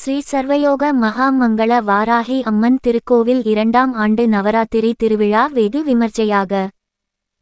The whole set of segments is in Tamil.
ஸ்ரீ சர்வயோக மகாமங்கள வாராகி அம்மன் திருக்கோவில் 2ஆம் ஆண்டு நவராத்திரி திருவிழா வெகு விமர்சையாக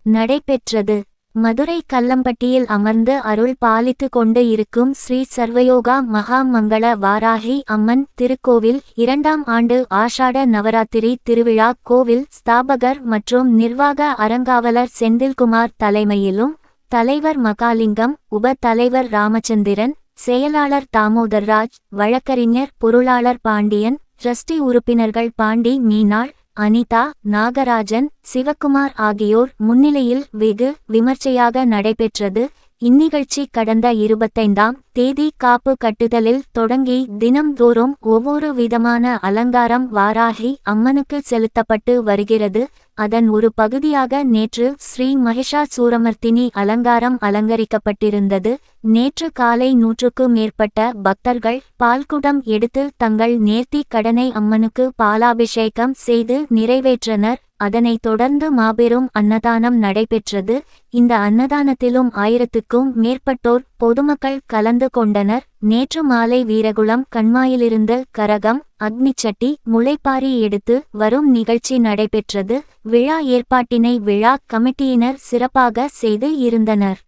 நடைபெற்றது. மதுரை கல்லம்பட்டியில் அமர்ந்து அருள் பாலித்து கொண்டு இருக்கும் ஸ்ரீ சர்வயோகா மகாமங்கள வாராகி அம்மன் திருக்கோவில் 2ஆம் ஆண்டு ஆஷாட நவராத்திரி திருவிழா கோவில் ஸ்தாபகர் மற்றும் நிர்வாக அறங்காவலர் செந்தில்குமார் தலைமையிலும், தலைவர் மகாலிங்கம், உப தலைவர் ராமச்சந்திரன், செயலாளர் தாமோதர்ராஜ், வழக்கறிஞர் பொருளாளர் பாண்டியன், ட்ரஸ்டி உறுப்பினர்கள் பாண்டி மீனாள், அனிதா, நாகராஜன், சிவக்குமார் ஆகியோர் முன்னிலையில் வெகு விமர்சையாக நடைபெற்றது. இந்நிகழ்ச்சி கடந்த 25ஆம் தேதி காப்பு கட்டுதலில் தொடங்கி தினம்தோறும் ஒவ்வொரு விதமான அலங்காரம் வாராகி அம்மனுக்கு செலுத்தப்பட்டு வருகிறது. அதன் ஒரு பகுதியாக நேற்று ஸ்ரீ மகிஷாசூரமர்த்தினி அலங்காரம் அலங்கரிக்கப்பட்டிருந்தது. நேற்று காலை 100க்கும் மேற்பட்ட பக்தர்கள் பால்குடம் எடுத்து தங்கள் நேர்த்தி கடனை அம்மனுக்கு பாலாபிஷேகம் செய்து நிறைவேற்றனர். அதனைத் தொடர்ந்து மாபெரும் அன்னதானம் நடைபெற்றது. இந்த அன்னதானத்திலும் 1000க்கும் மேற்பட்டோர் பொதுமக்கள் கலந்து கொண்டனர். நேற்று மாலை வீரகுளம் கண்மாயிலிருந்து கரகம், அக்னிச்சட்டி, முளைப்பாரி எடுத்து வரும் நிகழ்ச்சி நடைபெற்றது. விழா ஏற்பாட்டினை விழா கமிட்டியினர் சிறப்பாக செய்து இருந்தனர்.